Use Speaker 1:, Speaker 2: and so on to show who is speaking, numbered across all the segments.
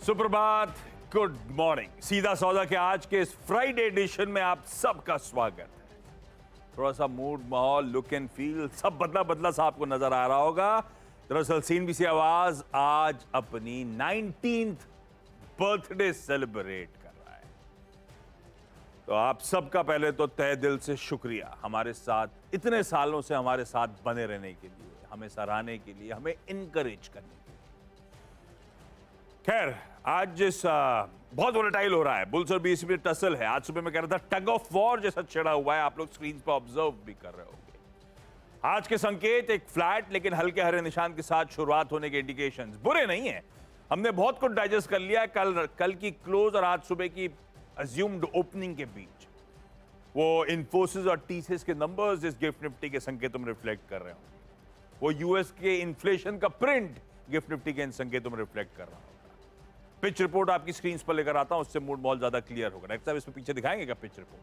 Speaker 1: सुप्रभात, good morning. सीधा सौदा के आज के इस फ्राइडे एडिशन में आप सबका स्वागत है। थोड़ा सा मूड, माहौल, लुक एंड फील सब बदला बदला सा आपको नजर आ रहा होगा। दरअसल सीएनबीसी आवाज आज अपनी 19th बर्थडे सेलिब्रेट कर रहा है। तो आप सबका पहले तो तहे दिल से शुक्रिया, हमारे साथ इतने सालों से हमारे साथ बने रहने के लिए, हमें सराहने के लिए, हमें इनकरेज करने के लिए। खैर, आज जिस बहुत वोलेटाइल हो रहा है, बुल्स और बीस में टसल है। आज सुबह मैं कह रहा था टग ऑफ वॉर जैसा छिड़ा हुआ है, आप लोग स्क्रीन पर ऑब्जर्व भी कर रहे होंगे। आज के संकेत एक फ्लैट लेकिन हल्के हरे निशान के साथ शुरुआत होने के इंडिकेशंस बुरे नहीं है। हमने बहुत कुछ डाइजेस्ट कर लिया है कल की क्लोज और आज सुबह की अज्यूम्ड ओपनिंग के बीच। वो इन्फोसिस और टीसीएस के नंबर्स इस गिफ्ट निफ्टी के संकेतों में रिफ्लेक्ट कर रहे होंगे। वो यूएस के इन्फ्लेशन का प्रिंट गिफ्ट निफ्टी के इन संकेतों में रिफ्लेक्ट कर रहा होगा। पिच रिपोर्ट आपकी स्क्रीन पर लेकर आता हूं, उससे मूड बहुत ज्यादा क्लियर होगा। डायरेक्टर साहब इसमें पीछे दिखाएंगे क्या पिच रिपोर्ट?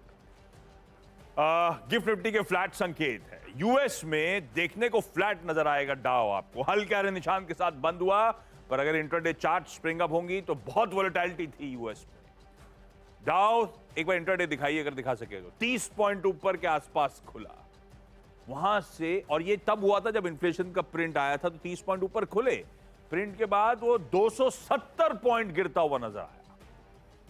Speaker 1: गिफ्ट निफ्टी के फ्लैट संकेत है। यूएस में देखने को फ्लैट नजर आएगा डाउ आपको, हल्के हरे निशान के साथ बंद हुआ, पर अगर इंट्राडे चार्ट स्प्रिंग अप होंगी तो बहुत वोलेटिलिटी थी यूएस में। डाउ एक बार इंट्राडे दिखाइए अगर दिखा सके तो 30 पॉइंट ऊपर के आसपास खुला वहां से, और ये तब हुआ था जब इन्फ्लेशन का प्रिंट आया था, तो 30 पॉइंट ऊपर खुले। प्रिंट के बाद वो 270 पॉइंट गिरता हुआ नजर आया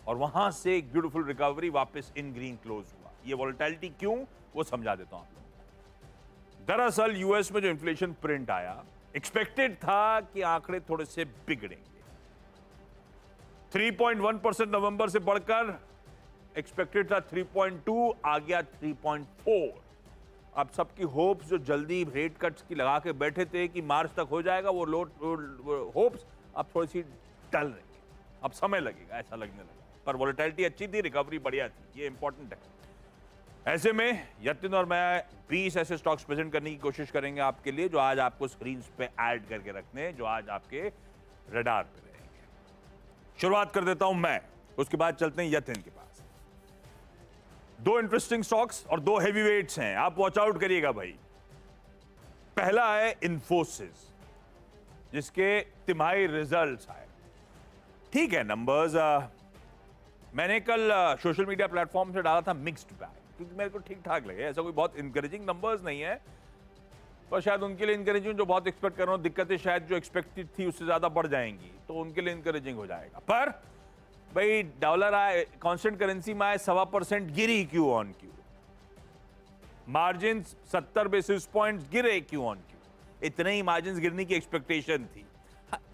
Speaker 1: और वहां से एक ब्यूटीफुल रिकवरी, वापस इन ग्रीन क्लोज हुआ। ये वोलेटिलिटी क्यों, वो समझा देता हूं आप लोगों को। दरअसल यूएस में जो इन्फ्लेशन प्रिंट आया, एक्सपेक्टेड था कि आंकड़े थोड़े से बिगड़ेंगे। 3.1% नवंबर से बढ़कर एक्सपेक्टेड था 3.2, आ गया 3.4। अब सबकी होप्स जो जल्दी रेट कट्स की लगा के बैठे थे कि मार्च तक हो जाएगा, वो होप्स अब थोड़ी सी टल रही है। अब समय लगेगा, ऐसा लगने लगा। पर वोलेटिलिटी अच्छी थी, रिकवरी बढ़िया थी, ये इंपॉर्टेंट है। ऐसे में यतिन और मैं 20 ऐसे स्टॉक्स प्रेजेंट करने की कोशिश करेंगे आपके लिए, जो आज आपको स्क्रीन पे ऐड करके रखने, जो आज आपके रडार पे रहेंगे। शुरुआत कर देता हूं मैं, उसके बाद चलते हैं यतिन के पास। दो इंटरेस्टिंग स्टॉक्स और दो हेवीवेट्स हैं, आप वॉच आउट करिएगा भाई। पहला है इन्फोसिस, जिसके तिमाही रिजल्ट्स आए। ठीक है, नंबर्स मैंने कल सोशल मीडिया प्लेटफॉर्म से डाला था मिक्स्ड बैग, क्योंकि मेरे को ठीक ठाक लगे। ऐसा कोई बहुत इंकरेजिंग नंबर्स नहीं है, पर शायद उनके लिए इंकरेजिंग जो बहुत एक्सपेक्ट कर रहा हूं। दिक्कतें शायद जो एक्सपेक्टेड थी उससे ज्यादा बढ़ जाएंगी, तो उनके लिए इंकरेजिंग हो जाएगा। पर भाई डॉलर आए, कांस्टेंट करेंसी में आए 1.25% गिरी Q on Q. Margin 70 basis points गिरे क्यू ऑन क्यू। इतने ही मार्जिन गिरने की एक्सपेक्टेशन थी।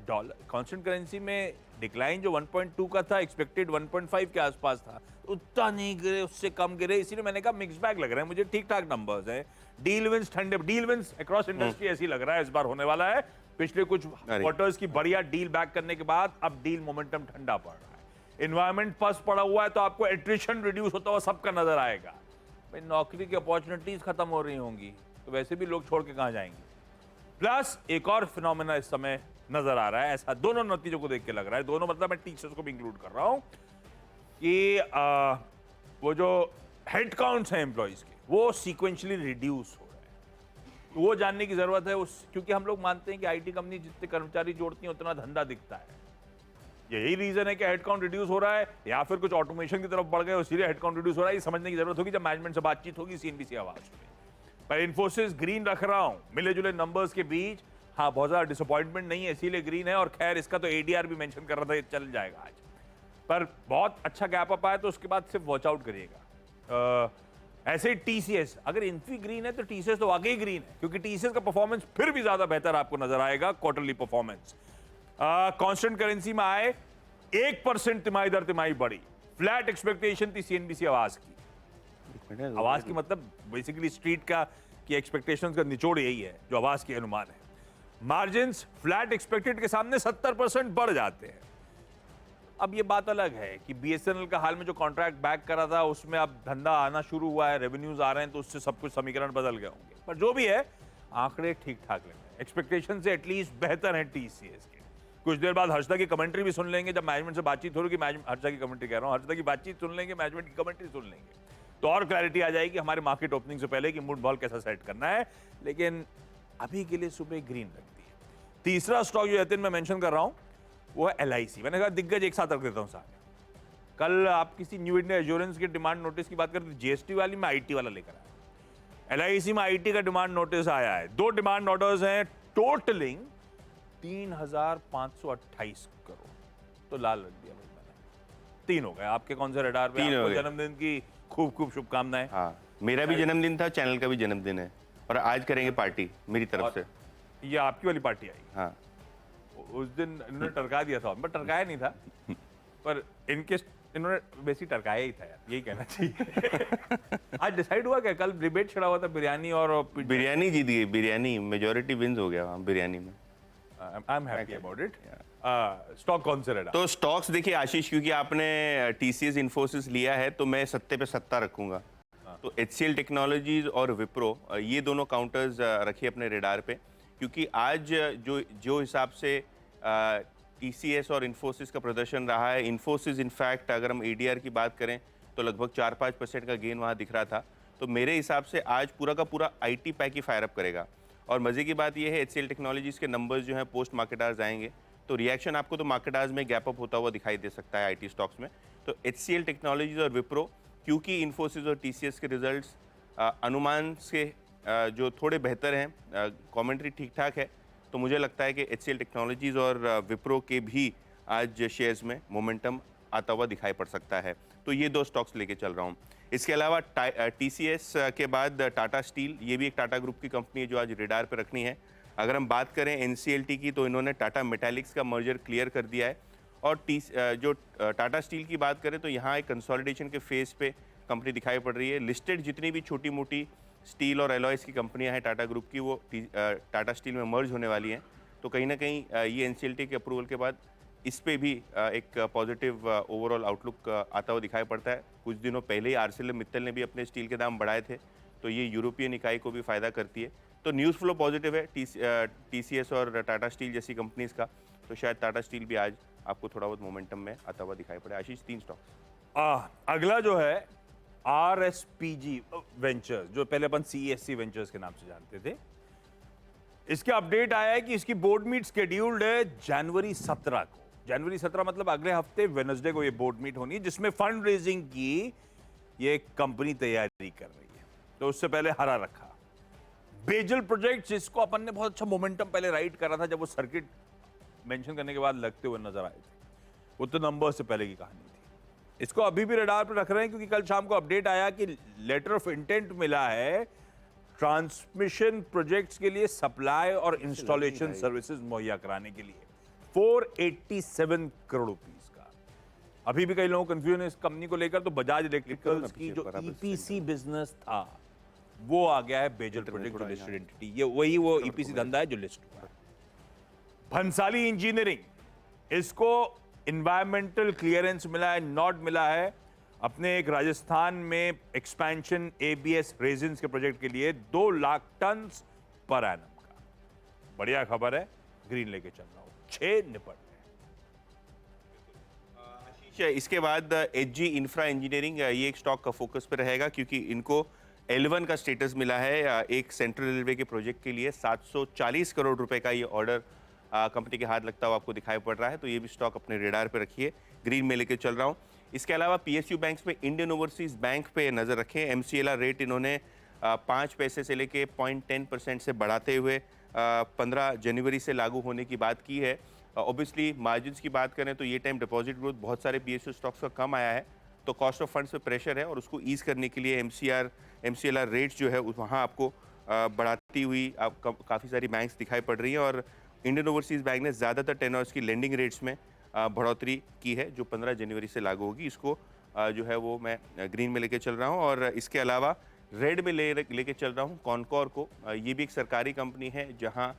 Speaker 1: डॉलर कांस्टेंट करेंसी में डिक्लाइन जो 1.2 का था, एक्सपेक्टेड 1.5 के आसपास था, उतना नहीं गिरे, उससे कम गिरे। इसीलिए मैंने कहा मिक्स बैग लग रहा है मुझे। ठीक ठाक नंबर्स हैं। डील विंस ठंडे, डील विंस अक्रॉस इंडस्ट्री ऐसी लग रहा है इस बार होने वाला है। पिछले कुछ क्वार्टर्स की बढ़िया डील बैक करने के बाद अब डील मोमेंटम ठंडा पड़ रहा है। इन्वायरमेंट पस पड़ा हुआ है, तो आपको एट्रिशन रिड्यूस होता हुआ सबका नजर आएगा। भाई नौकरी की अपॉर्चुनिटीज खत्म हो रही होंगी, तो वैसे भी लोग छोड़ के कहां जाएंगे। प्लस एक और फिनोमेना इस समय नजर आ रहा है, ऐसा दोनों नतीजों को देख के लग रहा है, दोनों मतलब मैं टीचर्स को भी इंक्लूड कर रहा हूं, कि वो जो हेड काउंट्स हैं एम्प्लॉइज के, वो सीक्वेंशियली रिड्यूस हो रहे हैं। वो जानने की जरूरत है, क्योंकि हम लोग मानते हैं कि आईटी कंपनी जितने कर्मचारी जोड़ती हैं उतना धंधा दिखता है। यही रीजन है कि हेडकाउंट रिड्यूस हो रहा है, या फिर कुछ ऑटोमेशन की तरफ बढ़ गए इसलिए हेडकाउंट रिड्यूस हो रहा है। ये समझने की जरूरत होगी जब मैनेजमेंट से बातचीत होगी सीएनबीसी आवाज में। पर इन्फोसिस ग्रीन रख रहा हूं, मिले जुले नंबर्स के बीच। हाँ, बहुत ज्यादा डिसअपॉइंटमेंट नहीं है, इसीलिए ग्रीन है। और खैर, इसका तो एडीआर भी मेंशन कर रहा था, ये चल जाएगा आज। पर बहुत अच्छा गैप अप आया, तो उसके बाद सिर्फ वॉच आउट करिएगा। ऐसे ही टीसीएस, अगर इन्फी ग्रीन है तो टीसीएस तो वाकई ग्रीन है, क्योंकि टीसीएस का परफॉर्मेंस फिर भी ज्यादा बेहतर आपको नजर आएगा, क्वार्टरली परफॉर्मेंस। कांस्टेंट करेंसी में आए 1% तिमाही दर तिमाही बढ़ी। फ्लैट एक्सपेक्टेशन थी सीएनबीसी आवाज की। आवाज की मतलब बेसिकली स्ट्रीट का की एक्सपेक्टेशंस का निचोड़ यही है, जो आवाज की अनुमान है। मार्जिन्स फ्लैट एक्सपेक्टेड के सामने 70% बढ़ जाते हैं। अब ये बात अलग है कि बीएसएनएल का हाल में जो कॉन्ट्रैक्ट बैक करा था, उसमें अब धंधा आना शुरू हुआ है, रेवेन्यूज आ रहे हैं, तो उससे सब कुछ समीकरण बदल गए होंगे। पर जो भी है, आंकड़े ठीक ठाक लग रहे हैं, एक्सपेक्टेशन से एटलीस्ट बेहतर है टीसीएस के। कुछ देर बाद हर्षदा की कमेंट्री भी सुन लेंगे, जब मैनेजमेंट से बातचीत हो रही है। हर्षदा की कमेंट्री कह रहा हूं, हर्षदा की बातचीत सुन लेंगे, मैनेजमेंट की कमेंट्री सुन लेंगे, तो और क्लैरिटी आ जाएगी हमारे मार्केट ओपनिंग से पहले कि मूड बॉल कैसा सेट करना है। लेकिन अभी के लिए सुबह ग्रीन लगती है। तीसरा स्टॉक जो यतिन मैं मेंशन कर रहा हूं, वो है LIC। मैंने कहा दिग्गज एक साथ रख देता हूँ सारे। कल आप किसी न्यू इंडिया एश्योरेंस के डिमांड नोटिस की बात करते, GST वाली में IT वाला लेकर आया। LIC में IT का डिमांड नोटिस आया है, 2 डिमांड ऑर्डर्स हैं टोटलिंग 3,528 करोड़। तो लाल रख दिया भाई मैंने। 3 हो गए आपके। कौन से रडार पे? आपको जन्मदिन की खूब खूब शुभकामनाएं।
Speaker 2: हाँ, मेरा भी जन्मदिन था, चैनल का भी जन्मदिन है और आज करेंगे पार्टी मेरी तरफ से।
Speaker 1: ये आपकी वाली पार्टी आई?
Speaker 2: हाँ,
Speaker 1: उस दिन इन्होंने टरका दिया था, पर टरकाया नहीं था, पर इन्होंने बेसिकली टरकाया ही था यार, यही कहना चाहिए। आज डिसाइड हुआ क्या? कल डिबेट छिड़ा हुआ था बिरयानी और
Speaker 2: बिरयानी जीत गई। बिरयानी मेजोरिटी विंस हो गया वहाँ बिरयानी में।
Speaker 1: I am happy about it. Stock कौन से रहा?
Speaker 2: तो स्टॉक्स देखिए आशीष, क्योंकि आपने TCS इन्फोसिस लिया है तो मैं सत्ते पे सत्ता रखूंगा। तो HCL टेक्नोलॉजीज और विप्रो, ये दोनों काउंटर्स रखिए अपने रेडार पे, क्योंकि आज जो हिसाब से TCS और इन्फोसिस का प्रदर्शन रहा है, इन्फोसिस इनफैक्ट अगर हम ADR की बात करें तो लगभग 4-5% का गेन वहाँ दिख रहा था। तो मेरे हिसाब से आज पूरा का पूरा IT pack he fire up करेगा। और मज़े की बात यह है HCL टेक्नोलॉजीज़ के नंबर्स जो हैं पोस्ट मार्केट आवर्स आएंगे तो रिएक्शन आपको तो मार्केट आवर्स में गैप अप होता हुआ दिखाई दे सकता है IT स्टॉक्स में। तो HCL टेक्नोलॉजीज और विप्रो, क्योंकि इन्फोसिस और TCS के रिजल्ट्स अनुमान से जो थोड़े बेहतर हैं, कमेंट्री ठीक ठाक है, तो मुझे लगता है कि HCL टेक्नोलॉजीज और विप्रो के भी आज शेयर्स में मोमेंटम आता हुआ दिखाई पड़ सकता है। तो ये 2 स्टॉक्स लेके चल रहा हूँ। इसके अलावा TCS के बाद टाटा स्टील, ये भी एक टाटा ग्रुप की कंपनी है जो आज रेडार पर रखनी है। अगर हम बात करें NCLT की तो इन्होंने टाटा मेटालिक्स का मर्जर क्लियर कर दिया है। और जो टाटा स्टील की बात करें तो यहाँ एक कंसोलिडेशन के फेज पे कंपनी दिखाई पड़ रही है। लिस्टेड जितनी भी छोटी मोटी स्टील और एलॉयज़ की कंपनियां हैं टाटा ग्रुप की, वो टाटा स्टील में मर्ज होने वाली हैं। तो कहीं ना कहीं ये NCLT के अप्रूवल के बाद इस पे भी एक पॉजिटिव ओवरऑल आउटलुक आता हुआ दिखाई पड़ता है। कुछ दिनों पहले ही ArcelorMittal ने भी अपने स्टील के दाम बढ़ाए थे, तो ये यूरोपियन इकाई को भी फ़ायदा करती है। तो न्यूज़ फ्लो पॉजिटिव है TCS और टाटा स्टील जैसी कंपनीज़ का। तो शायद टाटा स्टील भी आज आपको थोड़ा बहुत मोमेंटम में आता हुआ दिखाई पड़े। आशीष, 3 स्टॉक्स।
Speaker 1: अगला जो है RSPG वेंचर्स, जो पहले अपन CESC वेंचर्स के नाम से जानते थे, इसके अपडेट आया है कि इसकी बोर्ड मीट शेड्यूल्ड है जनवरी 17 को। जनवरी 17 मतलब अगले हफ्ते वेडनेसडे को ये बोर्ड मीट होनी है, जिसमें फंड रेजिंग की ये कंपनी तैयारी कर रही है। तो उससे पहले हरा रखा बेजल प्रोजेक्ट, जिसको अपन ने बहुत अच्छा मोमेंटम पहले राइड करा था जब वो सर्किट मेंशन करने के बाद लगते हुए नजर आए थे। वो तो नंबर से पहले की कहानी थी। इसको अभी भी रडार पर रख रहे हैं, क्योंकि कल शाम को अपडेट आया कि लेटर ऑफ इंटेंट मिला है ट्रांसमिशन प्रोजेक्ट्स के लिए सप्लाई और इंस्टॉलेशन सर्विसेज मुहैया कराने के लिए 487 करोड़ रुपीस का। अभी भी कई लोगों को कंफ्यूजन है इस कंपनी को लेकर। तो बजाज इलेक्ट्रिकल्स की जो EPC बिजनेस था वो आ गया है बेजल प्रोजेक्ट जो लिस्टेड एंटिटी। ये वही वो EPC धंधा है जो लिस्ट हुआ है। भंसाली इंजीनियरिंग, इसको इन्वायरमेंटल क्लियरेंस मिला है, नॉट मिला है अपने एक राजस्थान में एक्सपेंशन ABS रेजिन्स के प्रोजेक्ट के लिए 2 लाख टन पर एनम का। बढ़िया खबर है, ग्रीन लेके चल रहा हूं। 6 निपट
Speaker 2: गए। इसके बाद HG इंफ्रा इंजीनियरिंग, ये एक स्टॉक का फोकस पे रहेगा, क्योंकि इनको L1 का स्टेटस मिला है एक सेंट्रल रेलवे के प्रोजेक्ट के लिए। 740 करोड़ रुपए का ये ऑर्डर कंपनी के हाथ लगता हुआ आपको दिखाई पड़ रहा है। तो ये भी स्टॉक अपने रेडार पे रखिए, ग्रीन में लेके चल रहा हूँ। इसके अलावा PSU बैंक्स में इंडियन ओवरसीज बैंक पे नज़र रखें। MCLR रेट इन्होंने 5 पैसे से लेके 0.10% से बढ़ाते हुए 15 जनवरी से लागू होने की बात की है। ऑब्वियसली मार्जिन्स की बात करें तो ये टाइम डिपॉजिट ग्रोथ बहुत सारे PSU स्टॉक्स का कम आया है, तो कॉस्ट ऑफ फंड्स पे प्रेशर है और उसको ईज करने के लिए MCLR रेट्स जो है वहाँ आपको बढ़ाती हुई काफ़ी सारी बैंक्स दिखाई पड़ रही हैं। और इंडियन ओवरसीज बैंक ने ज़्यादातर टेनर्स की लेंडिंग रेट्स में बढ़ोतरी की है जो 15 जनवरी से लागू होगी। इसको जो है वो मैं ग्रीन में लेके चल रहा हूँ। और इसके अलावा रेड में लेके चल रहा हूँ कॉनकॉर को। ये भी एक सरकारी कंपनी है जहाँ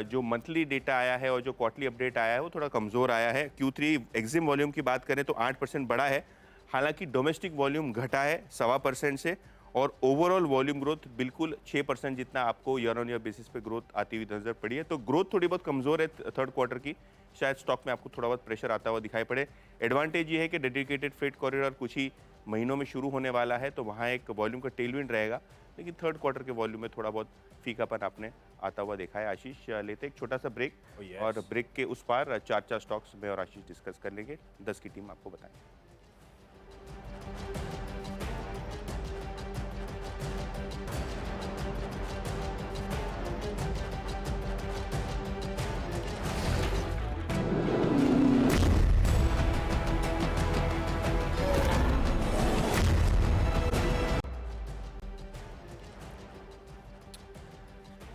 Speaker 2: जो मंथली डेटा आया है और जो क्वार्टरली अपडेट आया है वो थोड़ा कमज़ोर आया है। Q3 एग्जिम वॉल्यूम की बात करें तो 8% बढ़ा है, हालांकि डोमेस्टिक वॉल्यूम घटा है 1.25% से, और ओवरऑल वॉल्यूम ग्रोथ बिल्कुल 6% जितना आपको ईयर ऑन ईयर बेसिस पे ग्रोथ आती हुई नजर पड़ी है। तो ग्रोथ थोड़ी बहुत कमज़ोर है थर्ड क्वार्टर की, शायद स्टॉक में आपको थोड़ा बहुत प्रेशर आता हुआ दिखाई पड़े। एडवांटेज ये है कि डेडिकेटेड फ्रेट कॉरिडोर कुछ ही महीनों में शुरू होने वाला है, तो वहाँ एक वॉल्यूम का टेलविंड रहेगा, लेकिन थर्ड क्वार्टर के वॉल्यूम में थोड़ा बहुत फीकापन आपने आता हुआ देखा है। आशीष, लेते एक छोटा सा ब्रेक
Speaker 1: Oh, yes.
Speaker 2: और ब्रेक के उस पार चार चार स्टॉक्स में और आशीष डिस्कस कर लेंगे। 10 की टीम आपको बताएंगे।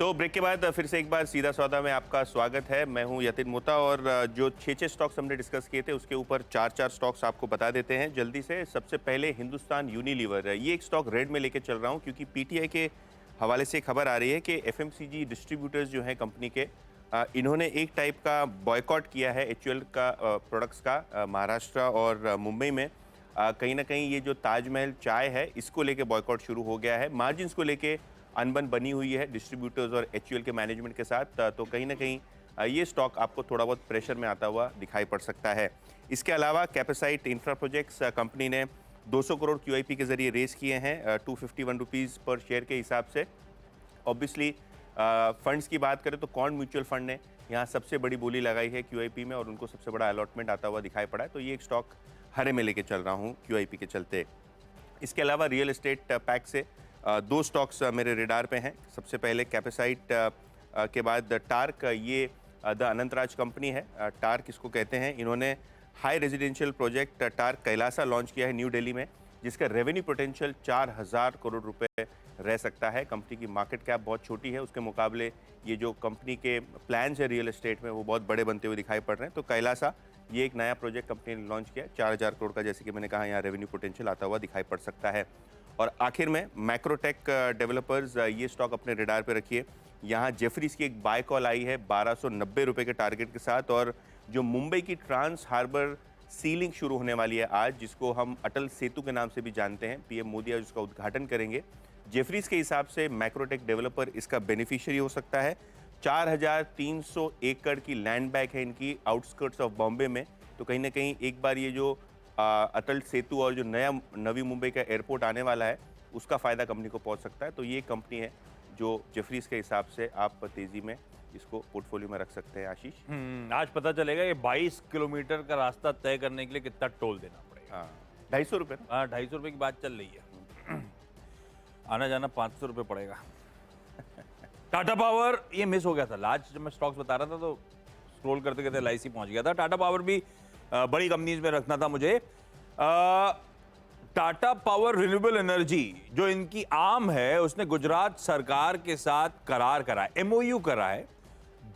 Speaker 2: तो ब्रेक के बाद फिर से एक बार सीधा सौदा में आपका स्वागत है। मैं हूं यतिन मोता और जो 6 स्टॉक्स हमने डिस्कस किए थे उसके ऊपर 4 स्टॉक्स आपको बता देते हैं जल्दी से। सबसे पहले हिंदुस्तान यूनिलीवर, ये एक स्टॉक रेड में लेके चल रहा हूं क्योंकि पीटीआई के हवाले से खबर आ रही है कि एफएमसीजी डिस्ट्रीब्यूटर्स जो हैं कंपनी के, इन्होंने एक टाइप का बॉयकॉट किया है एचयूएल का प्रोडक्ट्स का महाराष्ट्र और मुंबई में। कहीं ना कहीं ये जो ताजमहल चाय है इसको लेके बॉयकॉट शुरू हो गया है। मार्जिन्स को लेके अनबन बनी हुई है डिस्ट्रीब्यूटर्स और एचयूएल के मैनेजमेंट के साथ। तो कहीं ना कहीं ये स्टॉक आपको थोड़ा बहुत प्रेशर में आता हुआ दिखाई पड़ सकता है। इसके अलावा कैपेसाइट इंफ्रा प्रोजेक्ट्स कंपनी ने 200 करोड़ क्यूआईपी के जरिए रेस किए हैं 251 रुपीज़ पर शेयर के हिसाब से। ऑब्वियसली फंड्स की बात करें तो कॉर्न म्यूचुअल फंड ने यहाँ सबसे बड़ी बोली लगाई है क्यूआईपी में और उनको सबसे बड़ा अलॉटमेंट आता हुआ दिखाई पड़ा है। तो ये एक स्टॉक हरे में लेके चल रहा हूँ क्यूआईपी के चलते। इसके अलावा रियल एस्टेट पैक से 2 स्टॉक्स मेरे रेडार पे हैं। सबसे पहले कैपेसाइट के बाद टार्क, ये द अनंतराज कंपनी है। टार्क इसको कहते हैं। इन्होंने high residential project torque Kailasa launch किया है न्यू दिल्ली में, जिसका रेवेन्यू पोटेंशियल 4000 करोड़ रुपए रह सकता है। कंपनी की मार्केट कैप बहुत छोटी है, उसके मुकाबले ये जो कंपनी के प्लान्स है रियल एस्टेट में वो बहुत बड़े बनते हुए दिखाई पड़ रहे हैं। तो कैलासा ये एक नया प्रोजेक्ट कंपनी ने लॉन्च किया 4000 करोड़ का, जैसे कि मैंने कहा यहाँ रेवेन्यू पोटेंशियल आता हुआ दिखाई पड़ सकता है। और आखिर में मैक्रोटेक डेवलपर्स, ये स्टॉक अपने रेडार पे रखिए। यहाँ जेफरीज की एक बाय कॉल आई है 1290 रुपये के टारगेट के साथ। और जो मुंबई की ट्रांस हार्बर सीलिंग शुरू होने वाली है आज, जिसको हम अटल सेतु के नाम से भी जानते हैं, पीएम मोदी आज उसका उद्घाटन करेंगे। जेफरीज के हिसाब से मैक्रोटेक डेवलपर इसका बेनिफिशियरी हो सकता है। 4300 एकड़ की लैंड बैंक है इनकी आउटस्कर्ट्स ऑफ बॉम्बे में। तो कहीं ना कहीं एक बार ये जो अटल सेतु और जो नया नवी मुंबई का एयरपोर्ट आने वाला है उसका फ़ायदा कंपनी को पहुंच सकता है। तो ये कंपनी है जो जेफरीज के हिसाब से आप तेज़ी में इसको पोर्टफोलियो में रख सकते हैं। आशीष,
Speaker 1: आज पता चलेगा कि 22 किलोमीटर का रास्ता तय करने के लिए कितना टोल देना पड़ेगा।
Speaker 2: हाँ, 250 रुपये।
Speaker 1: हाँ, 250 रुपये की बात चल रही है। आना जाना 500 रुपये पड़ेगा। टाटा पावर, ये मिस हो गया था लास्ट जब मैं स्टॉक्स बता रहा था तो स्क्रॉल करते करते एलआईसी पहुंच गया था। टाटा पावर भी बड़ी कंपनीज में रखना था मुझे। टाटा पावर रिन्यूएबल एनर्जी जो इनकी आर्म है उसने गुजरात सरकार के साथ करार करा है, एमओयू करा है।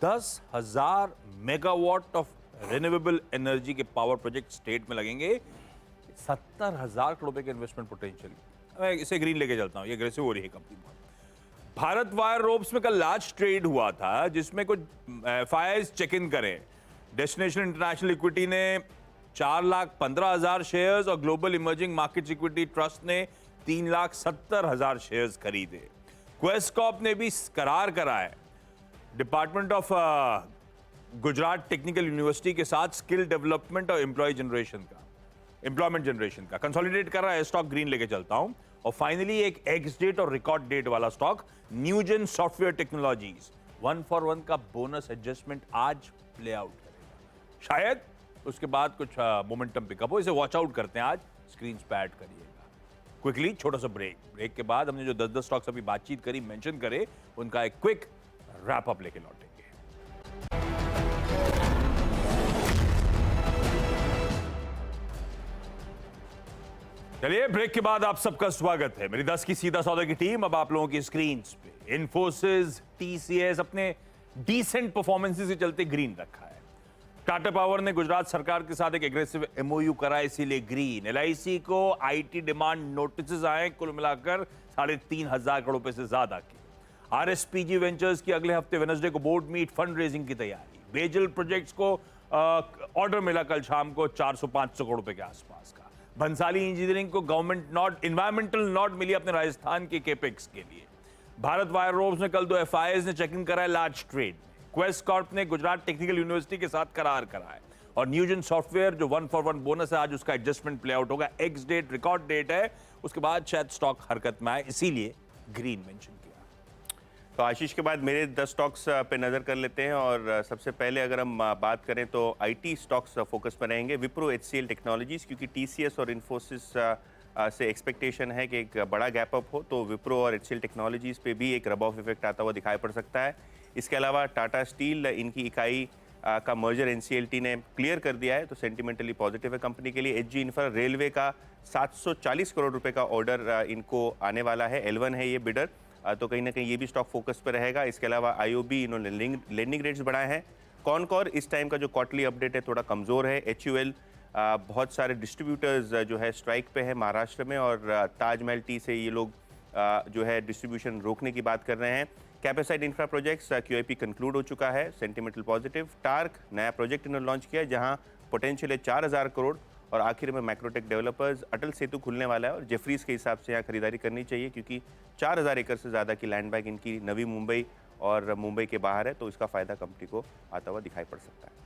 Speaker 1: 10,000 मेगावाट ऑफ रिन्यूएबल एनर्जी के पावर प्रोजेक्ट स्टेट में लगेंगे। 70,000 करोड़ रुपए के इन्वेस्टमेंट पोटेंशियल। मैं इसे ग्रीन लेके चलता हूँ, ये एग्रेसिव हो रही है कंपनी बहुत। भारत वायर रोप्स में कल लार्ज ट्रेड हुआ था जिसमें कुछ फायर्स चेक इन करें। डेस्टिनेशन इंटरनेशनल इक्विटी ने 4,15,000 शेयर्स और global emerging markets equity trust ने 3,70,000 शेयर्स खरीदे। क्वेस्टकॉर्प ने भी करार करा है department of Gujarat technical university के साथ स्किल डेवलपमेंट और एम्प्लॉयमेंट जनरेशन का कंसोलिडेट कर रहा है। स्टॉक ग्रीन लेके चलता हूं। और फाइनली एक एक्स डेट और रिकॉर्ड डेट वाला स्टॉक न्यूजन सॉफ्टवेयर टेक्नोलॉजीज, 1 for 1 का बोनस एडजस्टमेंट आज प्ले आउट करेगा। शायद उसके बाद कुछ मोमेंटम पिकअप हो, इसे वॉच आउट करते हैं आज। स्क्रीन पे ऐड करिएगा। क्विकली छोटा सा ब्रेक के बाद हमने जो 10 स्टॉक्स अभी बातचीत करी, मेंशन करे, उनका एक क्विक रैप अप लेके लौटेंगे। चलिए, ब्रेक के बाद आप सबका स्वागत है। मेरी 10 की सीधा सौदा की टीम अब आप लोगों की स्क्रीन पे इन्फोसिस, टीसीएस अपने डिसेंट परफॉर्मेंसेस के चलते ग्रीन रखा है। टाटा पावर ने गुजरात सरकार के साथ एक एग्रेसिव एमओयू करा, इसीलिए ग्रीन। एलआईसी को आईटी डिमांड नोटिस आए, कुल मिलाकर 3,500 करोड़ रुपए से ज्यादा के। आरएसपीजी वेंचर्स की अगले हफ्ते वेडनेसडे को बोर्ड मीट, फंड रेजिंग की तैयारी। बेजल प्रोजेक्ट्स को ऑर्डर मिला कल शाम को 400-500 करोड़ रुपए के आसपास का। भंसाली इंजीनियरिंग को गवर्नमेंट नॉट, इन्वायरमेंटल नॉट मिली अपने राजस्थान के केपेक्स के लिए। भारत वायर रोप्स ने कल 2 एफआईआईज ने चेकिंग कराया लार्ज ट्रेड। क्वेस्ट कॉर्प ने गुजरात टेक्निकल यूनिवर्सिटी के साथ करार करा है। और न्यूजन सॉफ्टवेयर जो 1 for 1 बोनस है, आज उसका एडजस्टमेंट प्ले आउट होगा। एक्स डेट रिकॉर्ड डेट है, उसके बाद शायद स्टॉक हरकत में आए, इसीलिए ग्रीन मेंशन किया।
Speaker 2: तो आशीष के बाद मेरे 10 स्टॉक्स पे नज़र कर लेते हैं और सबसे पहले अगर हम बात करें तो आईटी स्टॉक्स फोकस पर रहेंगे। विप्रो, एचसीएल टेक्नोलॉजीज, क्योंकि टीसीएस और इन्फोसिस से एक्सपेक्टेशन है कि एक बड़ा गैप अप हो, तो विप्रो और एचसीएल टेक्नोलॉजीज पे भी एक रब ऑफ इफेक्ट आता हुआ दिखाई पड़ सकता है। इसके अलावा टाटा स्टील, इनकी इकाई का मर्जर एनसीएलटी ने क्लियर कर दिया है, तो सेंटिमेंटली पॉजिटिव है कंपनी के लिए। एचजी इंफ्रा, रेलवे का 740 करोड़ रुपए का ऑर्डर इनको आने वाला है, L1 है ये बिडर, तो कहीं ना कहीं ये भी स्टॉक फोकस पर रहेगा। इसके अलावा आईओबी, इन्होंने लेंडिंग रेट्स बढ़ाए हैं। कॉनकॉर इस टाइम का जो क्वार्टरली अपडेट है थोड़ा कमज़ोर है। HUL, बहुत सारे डिस्ट्रीब्यूटर्स जो है स्ट्राइक पे है महाराष्ट्र में, और ताजमहल टी से ये लोग जो है डिस्ट्रीब्यूशन रोकने की बात कर रहे हैं। कैपेसाइट इंफ्रा प्रोजेक्ट्स, QIP कंक्लूड हो चुका है, सेंटिमेंटल पॉजिटिव। टार्क, नया प्रोजेक्ट इन्होंने लॉन्च किया है जहां पोटेंशियल है 4000 करोड़। और आखिर में मैक्रोटेक डेवलपर्स, अटल सेतु खुलने वाला है और जेफरीज के हिसाब से यहाँ खरीदारी करनी चाहिए, क्योंकि 4000 एकड़ से ज़्यादा की लैंड बैंक इनकी नवी मुंबई और मुंबई के बाहर है, तो इसका फ़ायदा कंपनी को आता हुआ दिखाई पड़ सकता है।